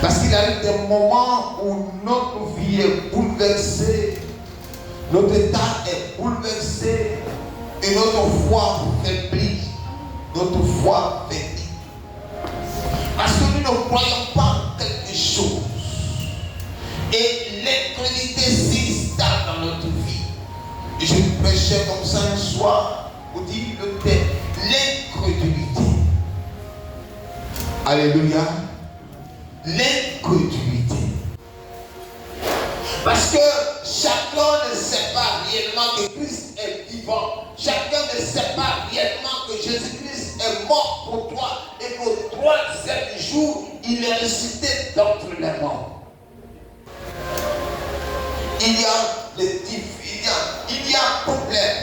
Parce qu'il arrive des moments où notre vie est bouleversée, notre état est bouleversé et notre foi faiblit, notre foi faiblit. Parce que nous ne croyons pas en quelque chose. Et l'incrédulité s'installe dans notre vie. Et je prêchais comme ça un soir pour dire le thème, l'incrédulité. Alléluia. L'incrédulité. Parce que chacun ne sait pas réellement que Christ est vivant. Chacun ne sait pas réellement que Jésus-Christ est mort pour toi et qu'au troisième jour, il est ressuscité d'entre les morts. Il y a un problème.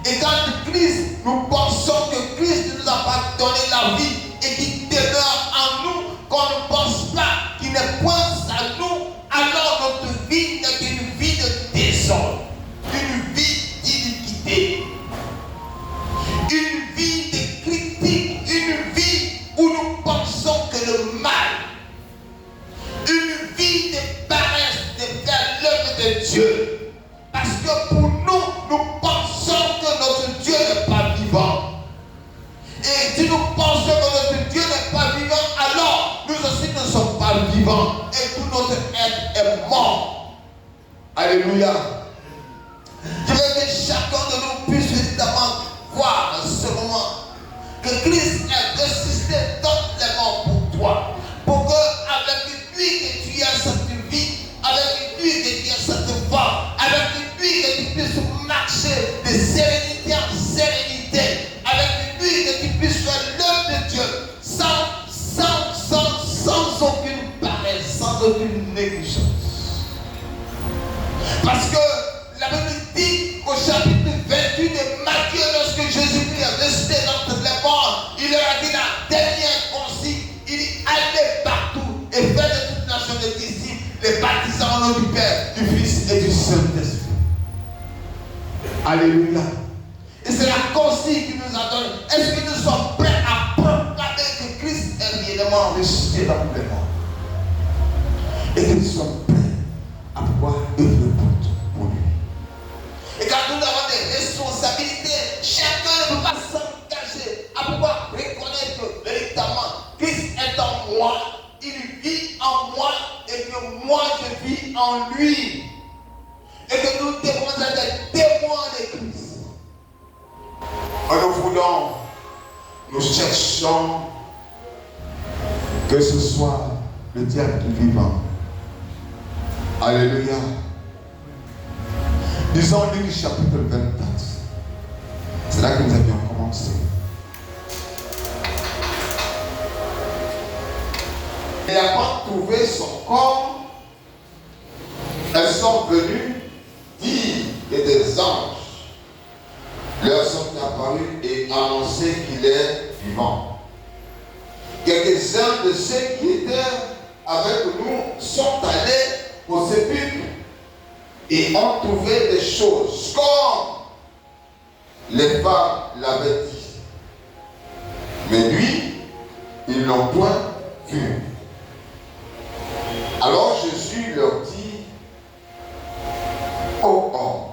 Et quand Christ, nous pensons que Christ nous a pas donné la vie et qu'il demeure en nous, qu'on ne pense pas qu'il n'est point à nous, alors notre vie est une vie de désordre, une vie d'iniquité, une vie de critique, une vie où nous pensons que le mal, une vie de paresse, de faire l'œuvre de Dieu. Parce que pour nous, nous pensons que notre Dieu n'est pas vivant. Et si nous pensons que notre Dieu n'est pas vivant, alors nous aussi ne sommes pas vivants. Et tout notre être est mort. Alléluia. Je veux que chacun de nous puisse évidemment voir en ce moment que Christ est ressuscité dans les morts pour toi. Pour qu'avec lui que tu aies cette vie, avec lui que tu aies cette foi, avec lui que tu puisses marcher de sérénité en sérénité, avec lui que tu puisses faire l'œuvre de Dieu sans aucune paresse, sans aucune négligence. Parce que la Bible dit au chapitre 28 de Matthieu, lorsque Jésus-Christ est ressuscité d'entre les morts, il leur a dit la dernière consigne, il dit allez partout et faites de toute nation de disciples, les baptisant au nom du Père, du Fils et du Saint-Esprit. Alléluia. Et c'est la consigne qu'il nous a donnée. Est-ce que nous sommes prêts à proclamer que Christ est réellement ressuscité dans les morts? Et que nous sommes prêts à pouvoir œuvrer pour lui. Et quand nous avons des responsabilités, chacun ne peut pas s'engager à pouvoir reconnaître que véritablement Christ est en moi, il vit en moi et que moi je vis en lui. Et que nous devons être des témoins de Christ. Nous voulons, nous cherchons que ce soit le diable vivant. Alléluia. Disons Luc chapitre 24. C'est là que nous avions commencé. Et avant de trouver son corps, elles sont venues dire que des anges leur sont apparus et annoncé qu'il est vivant. Quelques-uns de ceux qui étaient avec nous sont allés au sépulcre et ont trouvé des choses comme les femmes l'avaient dit. Mais lui, ils ne l'ont point vu. Alors Jésus leur dit, ô homme,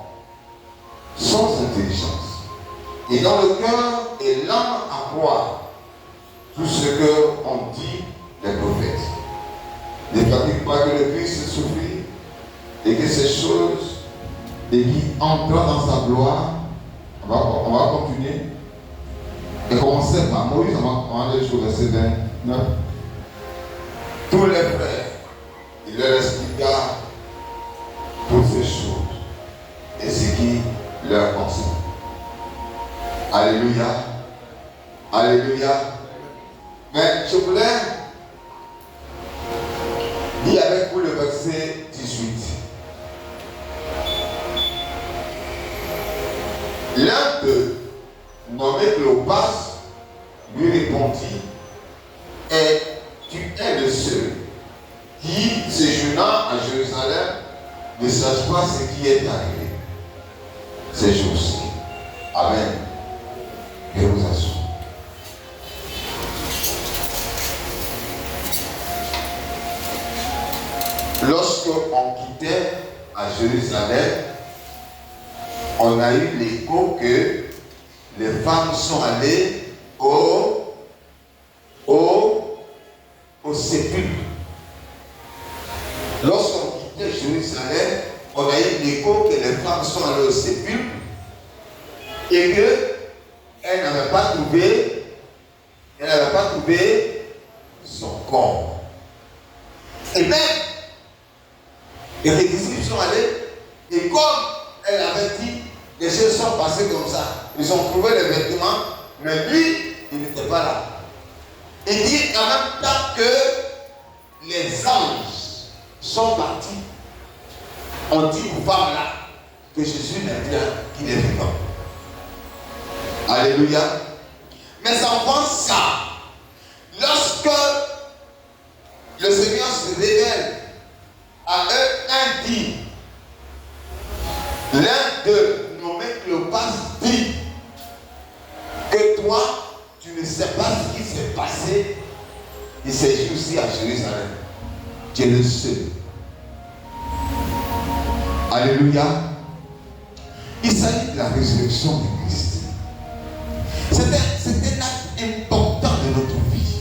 sans intelligence, et dans le cœur et l'âme à croire tout ce qu'ont dit les prophètes. Ne fatigue pas que le Christ souffrit et que ces choses, et qui entrera dans sa gloire, on va continuer. Et commencer par Moïse, on va aller jusqu'au verset 29. Tous les frères, il leur expliqua toutes ces choses et ce qui leur concerne. Alléluia. Alléluia. Mais je voulais dire avec vous le verset 18. L'un d'eux, nommé Cléopas, lui répondit, et tu es le seul qui, séjournant à Jérusalem, ne sache pas ce qui est arrivé ces jours-ci. Amen. Et vous assure. Lorsqu'on quittait à Jérusalem, on a eu l'écho que les femmes sont allées au sépulcre. Lorsqu'on quittait Jérusalem, on a eu l'écho que les femmes sont allées au sépulcre et qu'elles n'avaient pas trouvé son corps. Et même, les disciples sont allés, et comme elle avait dit, les choses sont passées comme ça. Ils ont trouvé les vêtements, mais lui, il n'était pas là. Il dit en même temps que les anges sont partis. On dit aux femmes là que Jésus n'est plus là, qu'il est vivant. Alléluia. Mais avant ça, lorsque le Seigneur se révèle à eux, un dit, l'un de nommé Cléopas dit que toi, tu ne sais pas ce qui s'est passé. Il s'agit aussi à Jérusalem. Tu es le seul. Alléluia. Il s'agit de la résurrection de Christ. C'est un acte important de notre vie.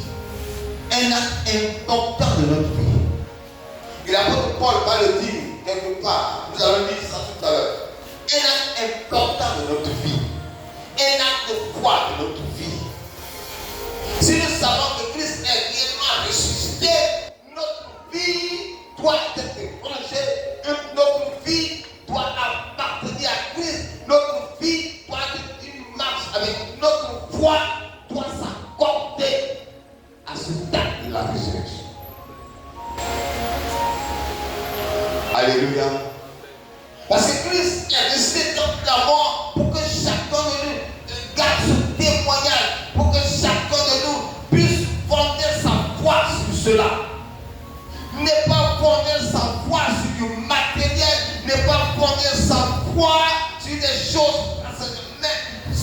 Un acte important de notre vie. Et l'apôtre Paul va le dire quelque part. Nous allons dire ça tout à l'heure. Un acte important de notre vie. Un acte de foi de notre vie. Si nous savons que Christ est réellement ressuscité, notre vie doit être branchée. Notre vie doit appartenir à Christ. Notre vie doit être une marche avec notre foi, doit s'accorder à ce date de la résurrection. Alléluia. Parce que Christ est resté dans la mort pour que chacun de nous garde ce témoignage, pour que chacun de nous puisse fonder sa foi sur cela. Ne pas fonder sa foi sur du matériel, ne pas fonder sa foi sur des choses, mais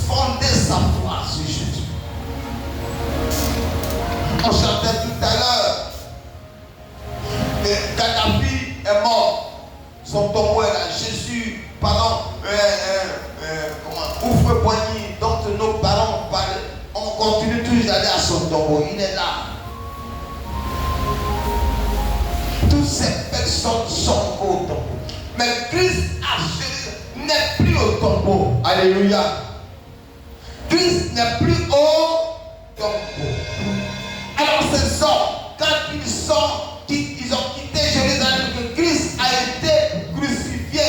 fonder sa foi sur Jésus. On chantait tout à l'heure, Kadhafi est mort. Son tombeau est là. Jésus, pardon, Houphouët-Boigny, dont nos parents parlent, on continue toujours d'aller à son tombeau. Il est là. Toutes ces personnes sont au tombeau. Mais Christ à Jésus n'est plus au tombeau. Alléluia. Christ n'est plus au tombeau. Alors ces hommes, quand ils ont quitté Jérusalem, que Christ a été crucifié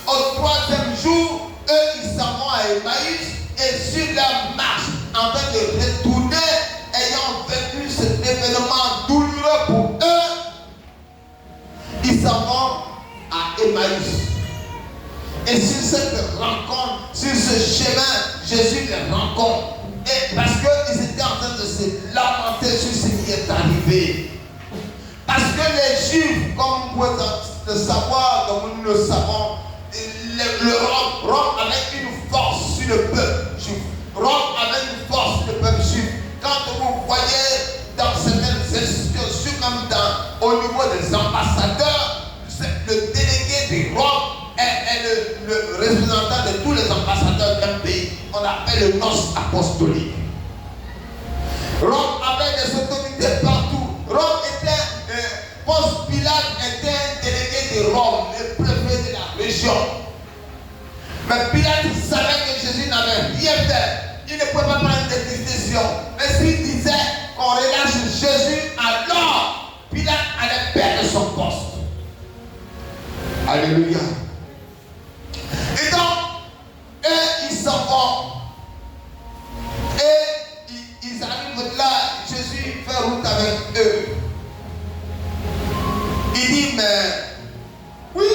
au troisième jour, eux ils s'en vont à Emmaüs et sur la marche, en train de retourner, ayant vécu cet événement douloureux pour eux, ils s'en vont à Emmaüs. Et sur cette rencontre, sur ce chemin, Jésus les rencontre. Et parce qu'ils étaient en train de se lamenter sur ce qui est arrivé. Parce que les Juifs, comme vous pouvez le savoir, comme nous le savons, Rome avait une force sur le peuple juif. Rome avait une force sur le peuple juif. Quand vous voyez dans certaines institutions, comme au niveau des ambassadeurs, le délégué de Rome est le représentant de tous les ambassadeurs d'un pays. On appelle le nos apostolique. Rome avait des autorités partout. Rome était, Ponce Pilate était un délégué de Rome, le préfet de la région. Mais Pilate savait que Jésus n'avait rien fait. Il ne pouvait pas prendre des décisions. Mais s'il disait qu'on relâche Jésus, alors Pilate allait perdre son poste. Alléluia. Et donc, eux, ils s'en vont. Et ils arrivent là, Jésus fait route avec eux. Il dit, mais oui,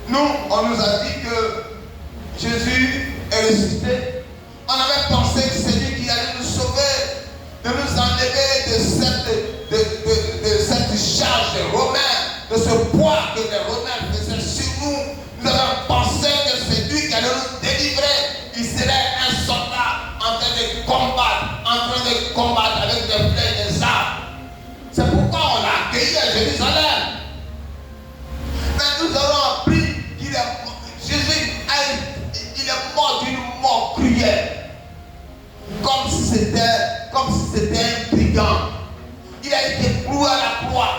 nous, on nous a dit que Jésus est ressuscité. On avait pensé que c'est lui qui allait nous sauver, de nous enlever de cette charge des Romains, de ce poids que les Romains faisaient sur nous. Nous avons pensé que c'est lui qui allait nous délivrer. Il serait un soldat en train de combattre avec des flèches et des armes. C'est pourquoi on l'a accueilli à Jérusalem. cloué à la croix.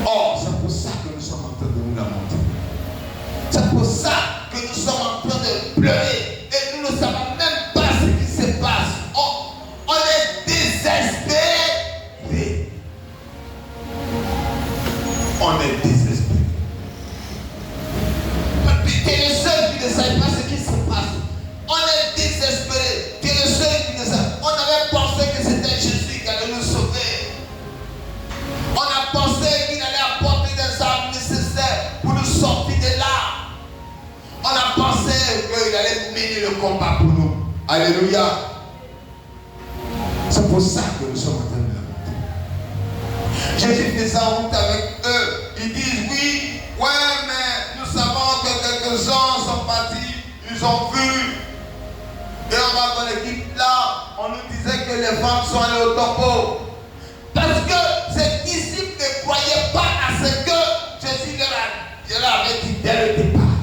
Oh, c'est pour ça que nous sommes en train de nous lamenter. C'est pour ça que nous sommes en train de pleurer. Et nous ne savons même pas ce qui se passe. On est désespérés. On est désespérés. Tu es le seul qui ne sait pas ce qui se passe. On est désespérés. Tu es le seul qui ne sait. On avait pensé que c'était Jésus qui allait nous sauver. On a pensé qu'il allait apporter des armes nécessaires pour nous sortir de là. On a pensé qu'il allait mener le combat pour nous. Alléluia. C'est pour ça que nous sommes en train de lamenter. Jésus faisait en route avec eux. Ils disent oui, ouais, mais nous savons que quelques-uns sont partis, ils ont vu. Et on va dans l'équipe là, on nous disait que les femmes sont allées au tombeau. Parce que ces disciples ne croyaient pas à ce que Jésus leur avait dit dès le départ.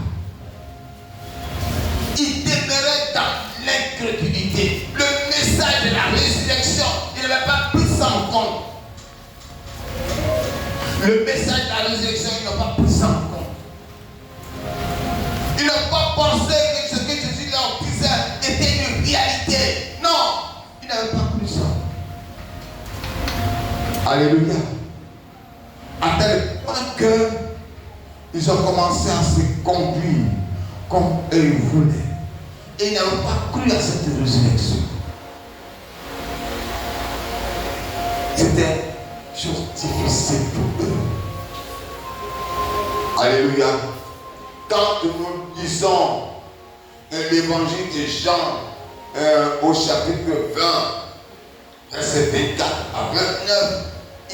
Ils demeuraient dans l'incrédulité. Le message de la résurrection, ils n'avaient pas pris ça en compte. Le message de la résurrection, ils n'ont pas pris ça en compte. Ils n'ont pas pensé que ce que Jésus leur disait était une réalité. Non, ils n'avaient pas pris ça. Alléluia. À tel point qu'ils ont commencé à se conduire comme eux ils voulaient. Et ils n'avaient pas cru à cette résurrection. C'était chose difficile pour eux. Alléluia. Quand nous lisons l'évangile de Jean au chapitre 20, verset 24 à 29,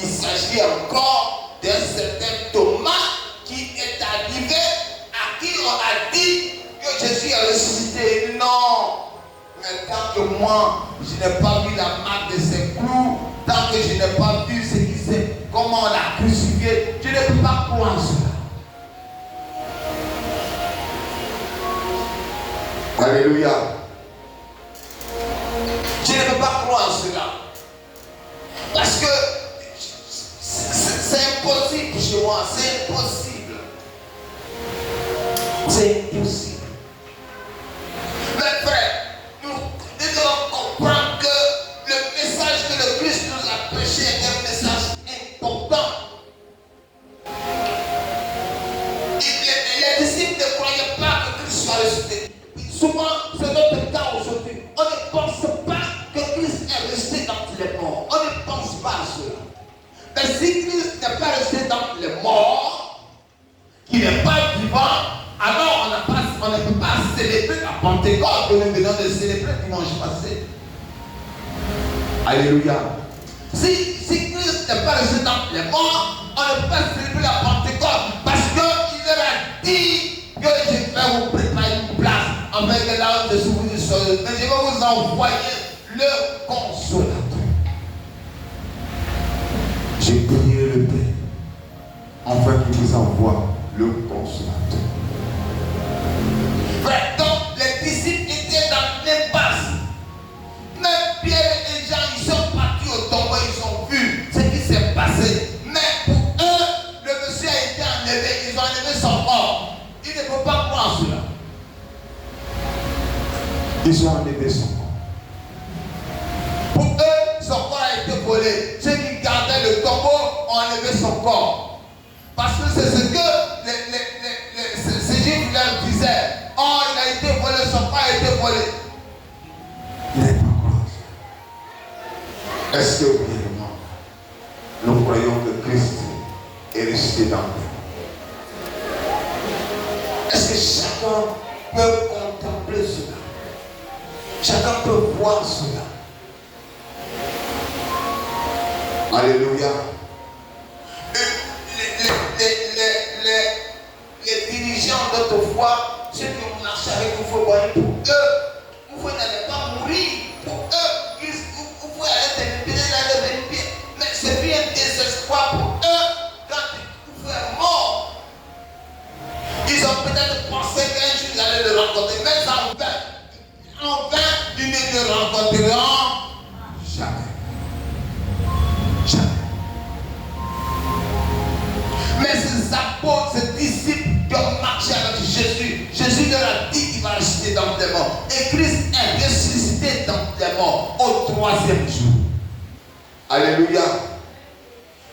il s'agit encore d'un certain Thomas qui est arrivé, à qui on a dit que Jésus a ressuscité. Non, mais tant que moi, je n'ai pas vu la marque de ses clous, tant que je n'ai pas vu ce qui c'est, comment on l'a crucifié, je ne peux pas croire cela. Alléluia. Je ne peux pas croire cela. Parce que c'est impossible chez moi, c'est impossible. C'est impossible. Mais frère, nous devons comprendre que le message que le Christ nous a prêché est un message important. Les disciples ne croyaient pas que Christ soit ressuscité. Souvent, c'est notre cas aujourd'hui. On ne pense pas que Christ est resté dans les morts. On ne pense pas à cela. Mais si Christ n'est pas resté dans les morts, qu'il n'est pas vivant, alors on ne peut pas célébrer la Pentecôte que nous venons de célébrer dimanche passé. Alléluia. Si Christ n'est pas resté dans les morts, on ne peut pas célébrer la Pentecôte parce qu'il leur a dit que je vais vous préparer une place afin que là où je suis vous soyez. Mais je vais vous envoyer le consolateur. J'ai prié le Père afin qu'il vous envoie le consolateur. Frère, donc les disciples étaient dans l'impasse. Même Pierre et Jean, ils sont partis au tombeau, ils ont vu ce qui s'est passé. Mais pour eux, le monsieur a été enlevé, ils ont enlevé son corps. Ils ne peuvent pas croire cela. Ils ont enlevé son corps. Pour eux, son corps a été volé. Ceux qui gardaient le tombeau ont enlevé son corps. Parce que c'est ce que ces juifs leur disaient. Oh, il a été volé, son corps a été volé. Il n'est pas croire. Est-ce que réellement nous croyons que Christ est ressuscité dans nous? Est-ce que chacun peut contempler cela? Chacun peut voir cela. Alléluia. Les dirigeants d'autrefois, ceux qui marchaient avec vous, pour eux, vous n'allez pas mourir. Pour eux, vous pouvez aller terminer dans le bien. Mais c'est bien un désespoir pour eux quand vous êtes mort. Ils ont peut-être pensé qu'un jour ils allaient le rencontrer, mais en vain, ils ne le rencontreront jamais. Jamais. ces disciples qui ont marché avec Jésus, Jésus leur a dit qu'il va ressusciter dans les morts. Et Christ est ressuscité dans les morts au 3e jour. Alléluia.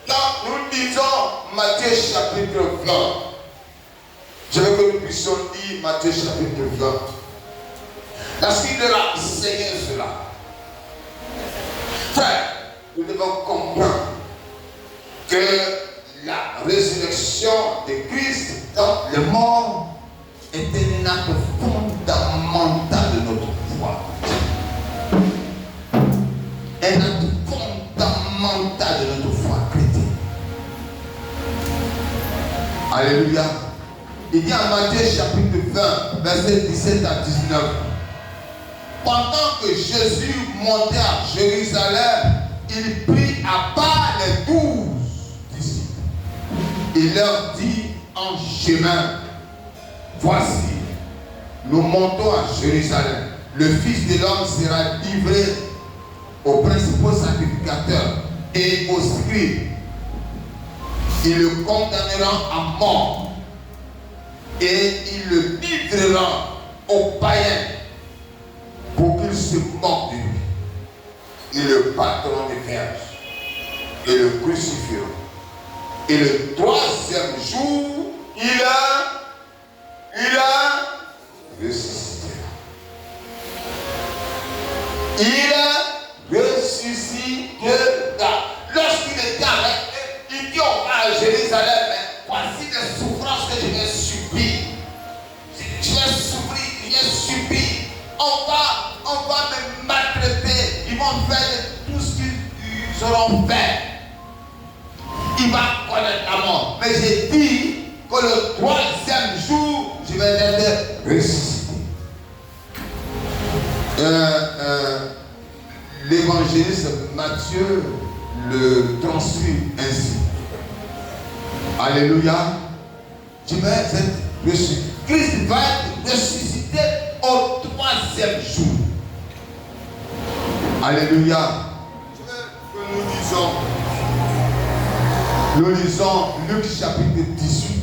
Quand nous lisons Matthieu chapitre 20, je veux que nous puissions lire Matthieu chapitre 20. Parce qu'il leur a enseigné cela. Frère, nous devons comprendre que la résurrection de Christ dans les morts est un acte fondamental de notre foi. Un acte fondamental de notre foi chrétienne. Alléluia. Il dit en Matthieu chapitre 20, versets 17 à 19. Pendant que Jésus montait à Jérusalem, il prit à part les 12 disciples. Il leur dit en chemin, voici, nous montons à Jérusalem. Le Fils de l'homme sera livré aux principaux sacrificateurs et aux scribes. Ils le condamneront à mort et ils le livreront aux païens pour qu'ils se moquent de lui. Ils le battront des verges et le crucifieront. Et le 3e jour, il a ressuscité. Il ressuscitera. Lorsqu'il était avec eux, il dit on va à Jérusalem, voici les souffrances que je vais subir. Je vais souffrir, je vais subir. On va me maltraiter. Ils vont faire tout ce qu'ils auront fait. Il va connaître la mort. Mais j'ai dit que le 3e jour, je vais être ressuscité. L'évangéliste Matthieu le transcrit ainsi. Alléluia. Tu vas être ressuscité. Christ va être ressuscité au 3e jour. Alléluia. Je veux que nous lisons Luc chapitre 18.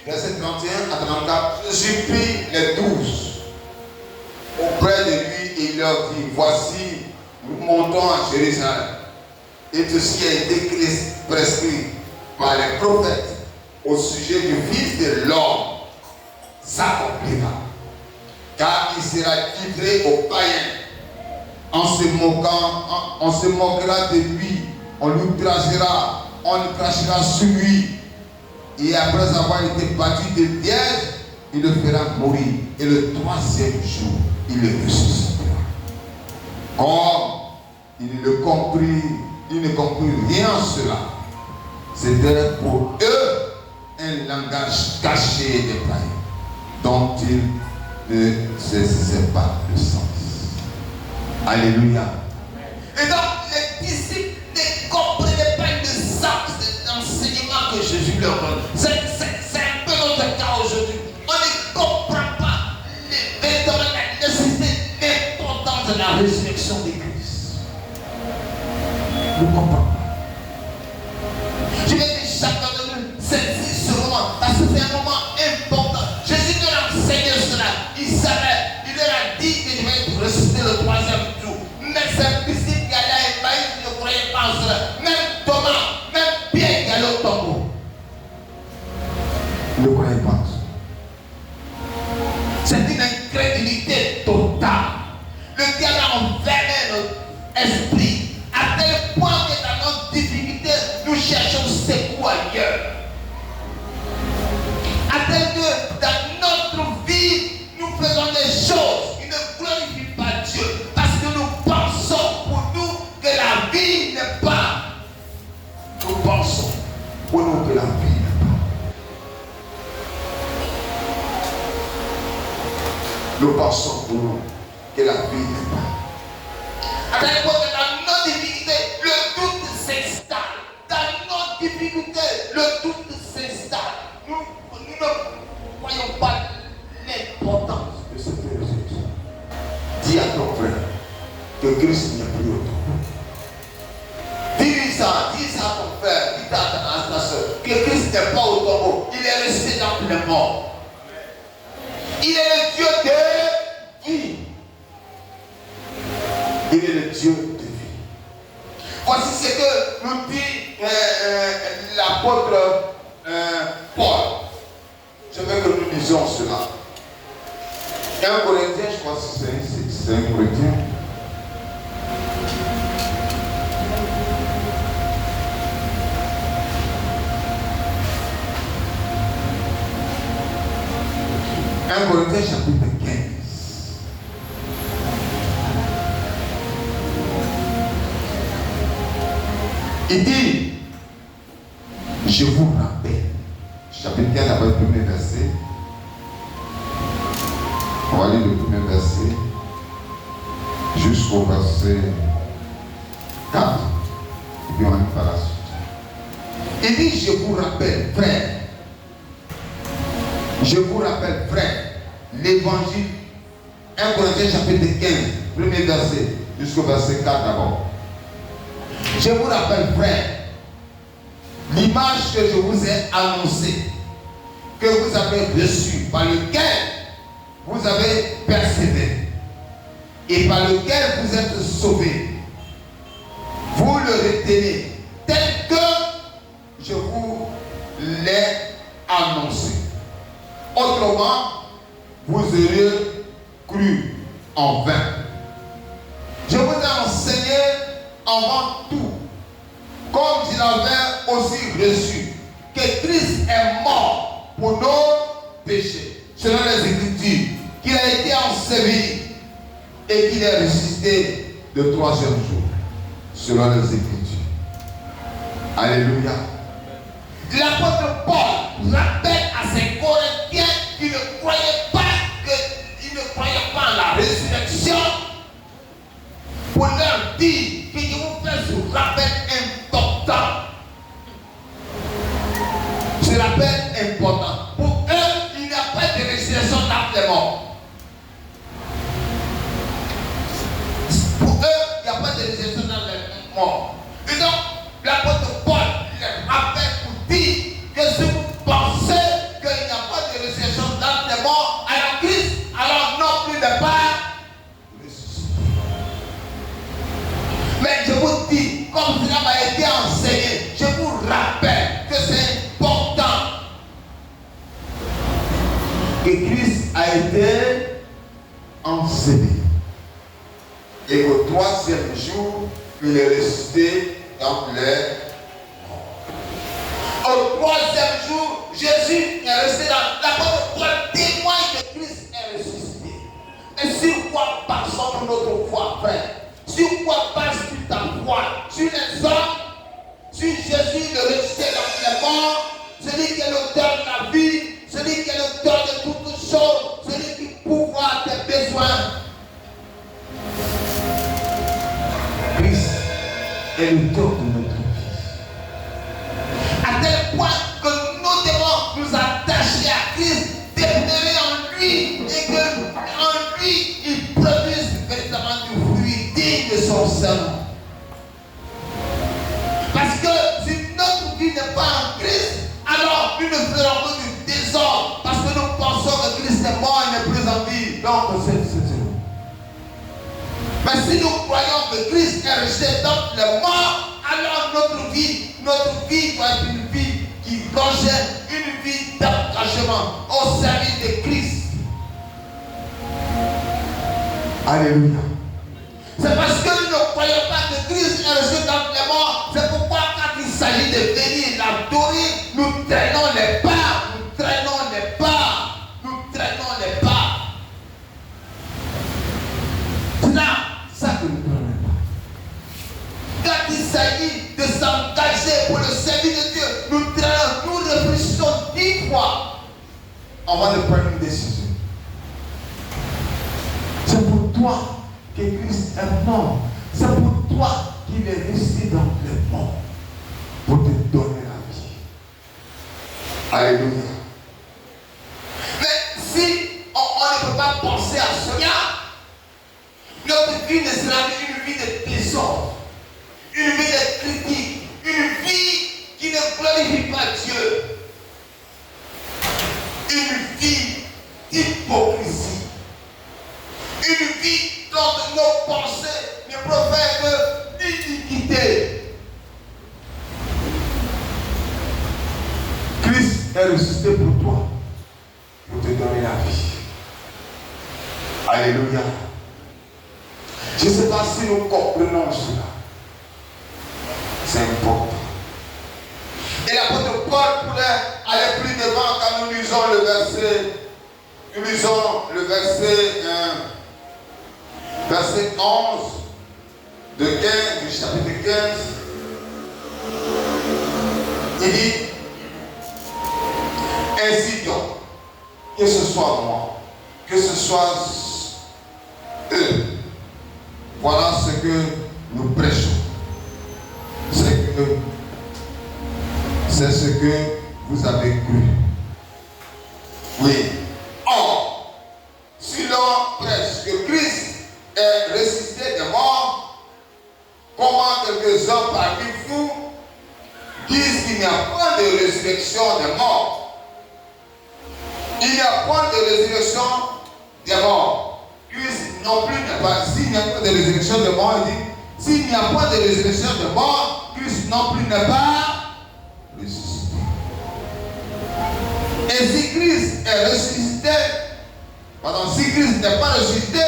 Verset 31 à 34. Jésus prit les 12 auprès de lui et il leur dit, voici, nous montons à Jérusalem. Et tout ce qui a été prescrit par les prophètes au sujet du Fils de l'homme s'accomplira. Car il sera livré aux païens. On se moquera de lui, on l'outragera, on le crachera sur lui. Et après avoir été battu de pièges, il le fera mourir. Et le 3e jour, il le ressuscitera. Or, il ne comprit rien en cela. C'était pour eux un langage caché des païens, dont ils ne saisissaient pas le sens. Alléluia. Et donc, les disciples ne comprenaient pas le sens de l'enseignement que Jésus leur donne. C'est un peu notre cas aujourd'hui. On ne comprend pas la nécessité, l'importance de la résurrection de Christ. On ne comprend pas. Je vais dire chacun de nous saisir ce moment, parce que c'est un moment important. Jésus leur a enseigné cela. Il savait, il leur a dit que je vais être ressuscité le 3e jour. Mais ces disciples qui allaient à Emmaüs ne croyaient pas en cela. Même Thomas, même Pierre qui allait au tombeau ne croyaient pas en cela. C'est une incrédulité totale. Le diable a enfermé notre esprit à tel point que dans notre difficulté, nous cherchons secours ailleurs. À tel que dans notre vie, nous faisons des choses qui ne glorifient pas Dieu. Parce que nous pensons pour nous que la vie n'est pas. Nous pensons pour nous que la vie n'est pas. Nous pensons pour nous que la vie n'est pas. À tel point que dans nos difficultés, le doute s'installe. Dans nos difficultés, le doute s'installe. Nous ne voyons pas l'importance de cette résurrection. Dis à ton frère que Christ n'est plus au tombeau. ça à ton frère, dis à ta soeur, que Christ n'est pas au tombeau, il est resté dans les morts. Il est le Dieu de vie. Il est le Dieu de vie. Voici ce que nous dit l'apôtre Paul. Je veux que nous lisions cela. 1 Corinthiens, je crois que c'est 1 Corinthiens. Un Corinthiens chapitre 15. Il dit, je vous rappelle, chapitre 15, après le premier verset. On va lire le premier verset jusqu'au verset 4. Et puis on va lire par la suite. Il dit, je vous rappelle, frère. Je vous rappelle, frère, l'évangile, 1 Corinthiens chapitre 15, premier verset, jusqu'au verset 4 d'abord. Je vous rappelle, frère, l'image que je vous ai annoncée, que vous avez reçue, par lequel vous avez persévéré, et par lequel vous êtes sauvés. Vous le retenez tel que je vous l'ai annoncé. Autrement, vous auriez cru en vain. Je vous ai enseigné avant tout, comme je l'avais aussi reçu, que Christ est mort pour nos péchés, selon les Écritures, qu'il a été enseveli et qu'il est ressuscité le troisième jour, selon les Écritures. Alléluia. L'apôtre Paul rappelle à ses Corinthiens qu'ils ne croyaient pas en la résurrection, pour leur dire que je vous fais ce rappel important. Ce rappel important. Pour eux, il n'y a pas de résurrection dans les morts. Pour eux, il n'y a pas de résurrection dans les morts. Et donc, l'apôtre Paul les rappelle pour dire que si vous pensez qu'il n'y a pas de résurrection dans les morts, alors Christ, alors non plus de part ressuscité. Mais je vous dis, comme cela m'a été enseigné, je vous rappelle que c'est important que Christ a été enseveli et qu'au troisième jour, il est ressuscité dans les morts. Au troisième jour, Jésus est resté dans l'apôtre Paul témoigne que Christ est ressuscité. Et sur quoi passons notre foi, frère? Sur quoi passe-tu ta foi? Sur les hommes? Sur Jésus, le ressuscité dans les morts? Celui qui est l'auteur de la vie? Celui qui est l'auteur de toutes choses? Celui qui pourvoit tes besoins? Christ est l'auteur de notre vie. À tel point que nous devons nous attacher à Christ, demeurer en lui, et qu'en lui, il produise véritablement du fruit digne de son serment. Parce que si notre vie n'est pas en Christ, alors nous ne ferons que du désordre, parce que nous pensons que Christ est mort et n'est plus en vie. Donc c'est zéro. Mais si nous croyons que Christ est resté dans les morts, alors notre vie doit être une vie qui projette, une vie d'engagement au service de Christ. Alléluia. C'est parce que nous ne croyons pas que Christ est resté dans les morts. C'est pourquoi quand il s'agit de venir l'adorer, nous traînons les pas, nous traînons les pas, nous traînons les pas. C'est là, ça que nous ne prenons pas. Quand il s'agit de s'engager pour le service de Dieu, nous traînons, nous réfléchissons 10 fois avant de prendre une décision. C'est pour toi que Christ est mort. C'est pour toi qu'il est resté dans les morts pour te donner la vie. Alléluia. Mais si on ne peut pas penser à cela, notre vie ne sera qu'une vie de désordre, une vie de critique, ne glorifie pas Dieu. Une vie d'hypocrisie. Une vie dont nos pensées ne proviennent d'iniquité. Christ est ressuscité pour toi, pour te donner la vie. Alléluia. Je ne sais pas si nous comprenons cela. C'est important. Et l'apôtre Paul pourrait aller plus devant quand nous lisons le verset. Nous lisons le verset 11 de 15, du chapitre 15. Il dit, ainsi donc, que ce soit moi, que ce soit eux, voilà ce que nous prêchons. C'est ce que vous avez cru. Oui. Or, si l'on prêche que Christ est ressuscité des morts, comment quelques-uns parmi vous disent qu'il n'y a pas de résurrection des morts? Il n'y a pas de résurrection des morts. Christ non plus n'est pas. S'il n'y a pas de résurrection des morts, il dit, s'il n'y a pas de résurrection des morts, Christ non plus n'est pas ressuscité. Et si Christ est ressuscité, si Christ n'est pas ressuscité,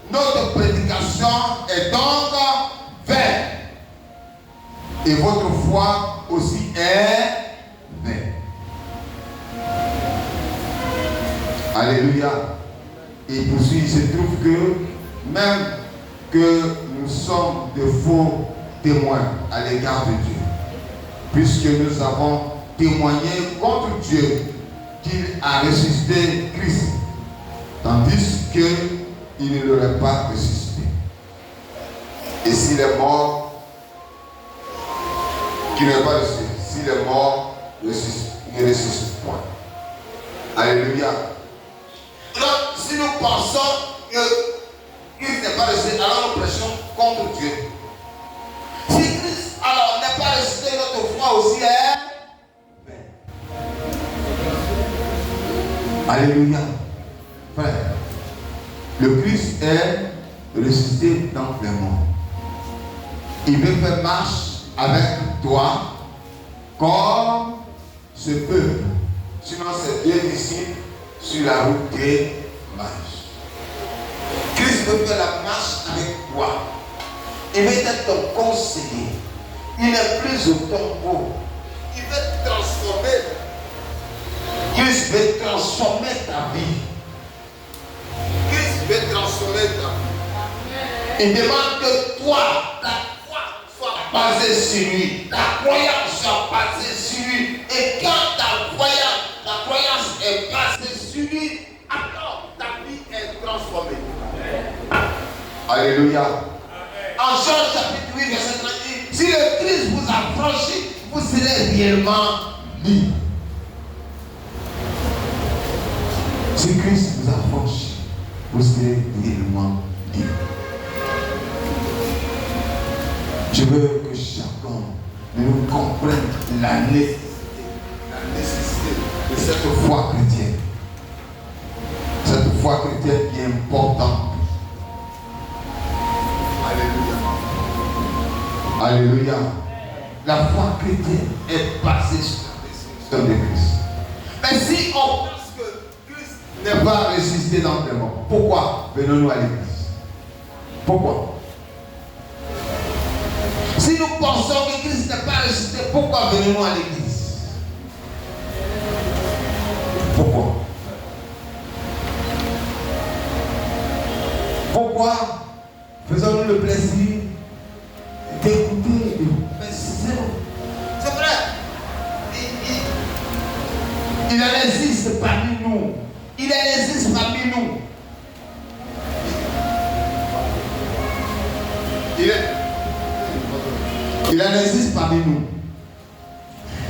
notre prédication est donc vaine. Et votre foi aussi est vaine. Alléluia. Et poursuit, il se trouve que même que nous sommes de faux témoins à l'égard de Dieu, puisque nous avons témoigné contre Dieu qu'il a ressuscité Christ, tandis qu'il ne l'aurait pas ressuscité. Et s'il est mort, qu'il n'est pas ressuscité, s'il est mort, il ne ressuscite point. Alléluia. Alors, si nous pensons que Christ n'est pas ressuscité, alors nous prêchons contre Dieu. Si Christ alors n'est pas ressuscité, notre foi aussi est vaine. Alléluia. Frère, le Christ est ressuscité dans les morts. Il veut faire marche avec toi comme ce peuple. Sinon, c'est deux disciples sur la route des marches. Christ veut faire la marche avec toi. Il veut être ton conseiller. Il n'est plus au tombeau. Il veut te transformer. Christ veut transformer ta vie. Christ veut transformer ta vie. Il demande que toi, ta foi soit basée sur lui. Ta croyance soit basée sur lui. Et quand ta croyance est basée sur lui, alors ta vie est transformée. Alléluia. En Jean chapitre 8, verset 30, si le Christ vous a franchi, vous serez réellement libre. Si Christ vous a franchi, vous serez réellement libre. Je veux que chacun de nous comprenne la nécessité de cette foi chrétienne. Cette foi chrétienne qui est importante. Alléluia. Alléluia. La foi chrétienne est basée sur la résurrection de Christ. Mais si on pense que Christ n'est pas ressuscité dans les morts, pourquoi venons-nous à l'église? Pourquoi? Si nous pensons que Christ n'est pas ressuscité, pourquoi venons-nous à l'église? Pourquoi? Pourquoi faisons-nous le plaisir d'écouter? Mais c'est vrai. Il en existe parmi nous. Il en existe parmi nous. Il en existe parmi nous.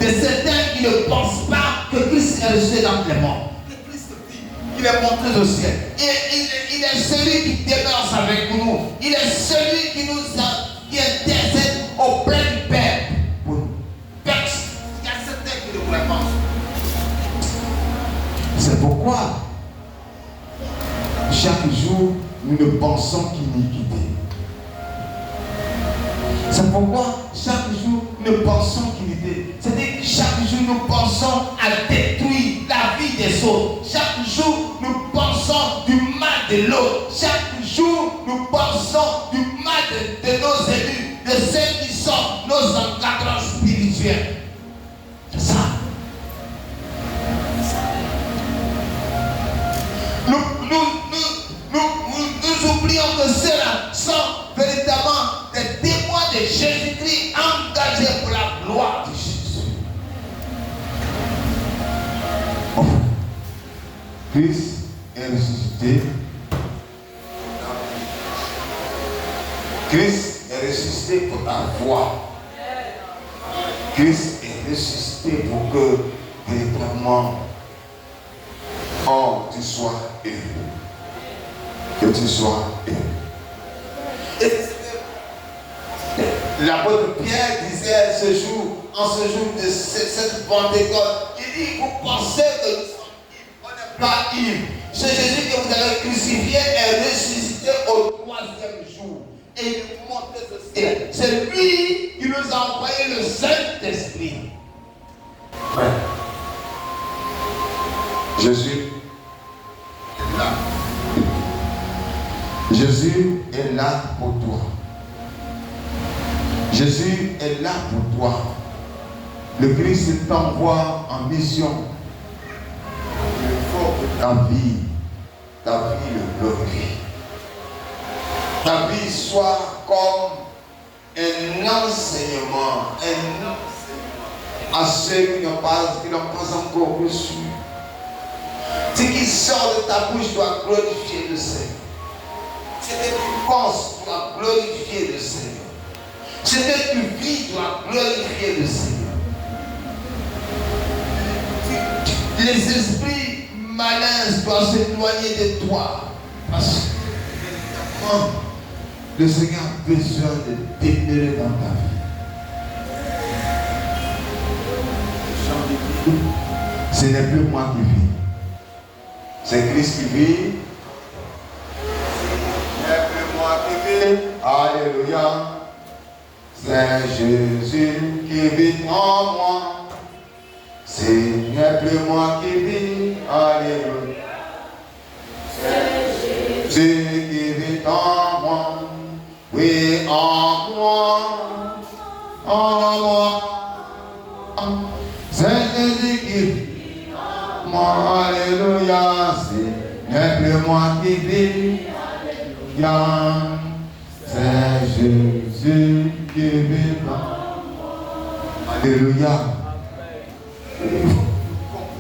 De certains qui ne pensent pas que Christ est ressuscité dans les morts. Que Christ vit. Il est monté au ciel. Il est celui qui demeure avec nous. Il est celui qui intercède auprès du Père. Pour nous. C'est pourquoi chaque jour nous pensons qu'il était. C'est-à-dire que chaque jour nous pensons à détruire la vie des autres. Chaque jour nous pensons du mal de l'autre. Chaque jour nous pensons du mal de nos élus, de ceux qui sont nos encadrants spirituels. C'est ça. Nous oublions que ceux-là sont véritablement des témoins de Jésus-Christ engagés pour la gloire de Jésus. Christ est ressuscité. Christ est ressuscité pour ta foi. Christ est ressuscité pour que véritablement tu sois heureux. Que tu sois heureux. L'apôtre Pierre disait en ce jour de cette Pentecôte, il dit, vous pensez que nous sommes libres, on n'est pas libres. Ce Jésus que vous avez crucifié est ressuscité au 3e jour. Et il est monté au ciel. C'est lui qui nous a envoyé le Saint-Esprit. Ouais. Jésus est là. Jésus est là pour toi. Jésus est là pour toi. Le Christ t'envoie en mission. Il faut que ta vie le glorifie. Ta vie soit comme un enseignement à ceux qui n'ont pas encore reçu. Ce qui sort de ta bouche doit glorifier le Seigneur. Ce que tu penses doit glorifier le Seigneur. Ce que tu vis doit glorifier le Seigneur. Les esprits malins doivent s'éloigner de toi. Parce que le Seigneur a besoin de demeurer dans ta vie. Ce n'est plus moi qui vis. C'est Christ qui vit. Ce n'est plus moi qui vis. Alléluia. C'est Jésus qui vit en moi. Ce n'est plus moi qui vis. Alléluia. C'est Jésus qui vit en moi. Oui, en moi. En moi. C'est Jésus qui vit. Moi, alléluia, ce n'est plus moi qui vis, alléluia, c'est Jésus qui vit en moi. Alléluia.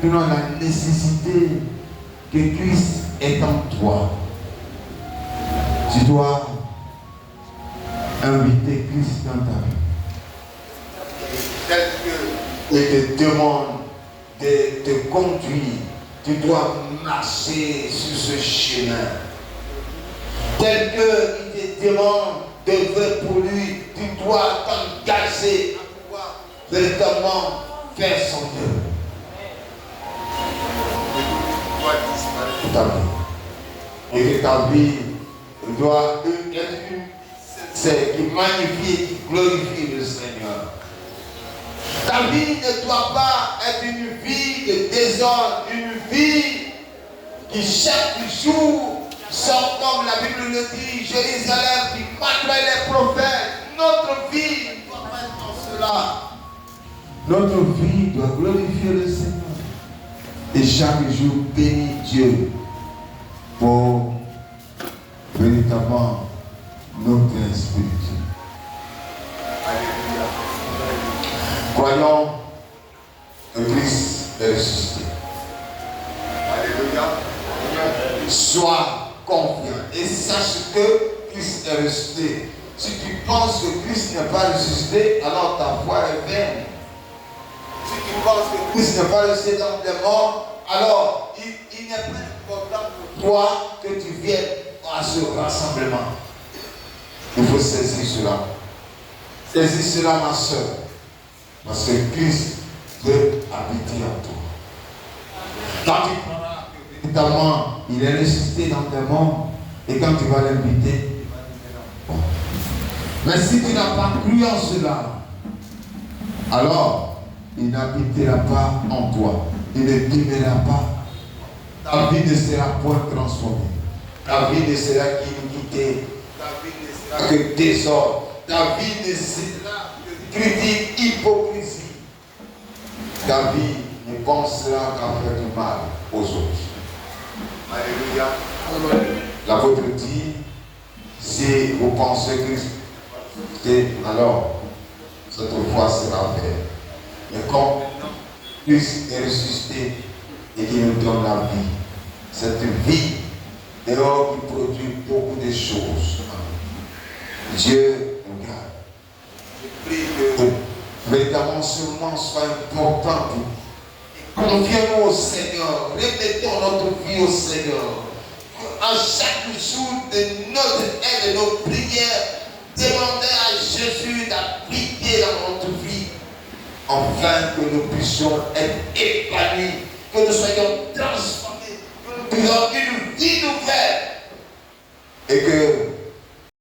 Nous avons la nécessité que Christ est en toi. Tu dois inviter Christ dans ta vie. Tel qu'il te demande de te conduire, tu dois marcher sur ce chemin. Tel qu'il te demande d'œuvrer pour lui, tu dois t'engager à pouvoir véritablement faire son œuvre. Tu dois disparaître ta vie. Et que ta vie doit être une c'est qui magnifie et qui glorifie le Seigneur. Ta vie ne doit pas être une vie de désordre, une vie qui chaque jour sort comme la Bible le dit, Jérusalem qui malgré les prophètes. Notre vie doit être en cela. Notre vie doit glorifier le Seigneur. Et chaque jour bénir Dieu pour véritablement notre spirituel. Alléluia. Croyons que Christ est ressuscité. Alléluia. Sois confiant et sache que Christ est ressuscité. Si tu penses que Christ n'est pas ressuscité, alors ta foi est vaine. Si tu penses que Christ n'est pas ressuscité dans les morts, alors il n'est pas important pour toi que tu viennes à ce rassemblement. Il faut saisir cela. Saisis cela, ma soeur. Parce que Christ veut habiter en toi. Quand tu crois que véritablement il est ressuscité dans tes mondes, et quand tu vas l'inviter, il va dire non. Mais si tu n'as pas cru en cela, alors il n'habitera pas en toi. Il ne demeurera pas. Ta vie ne sera point transformée. Ta vie ne sera qu'iniquité. Ta vie ne sera que désordre. Ta vie ne sera que critique, hypocrisie. Ta vie ne pensera qu'à faire du mal aux autres. Alléluia. L'apôtre dit, si vous pensez que alors cette foi sera faite. Mais comme Christ est ressuscité et qu'il nous donne la vie, cette vie dehors qui produit beaucoup de choses. Dieu nous garde. Je prie que véritablement seulement soit important. Confions-nous au Seigneur, remettons notre vie au Seigneur. À chaque jour de notre aide, de nos prières, demandez à Jésus d'appliquer dans notre vie, afin que nous puissions être épanouis, que nous soyons transformés, que nous ayons une vie nouvelle, et que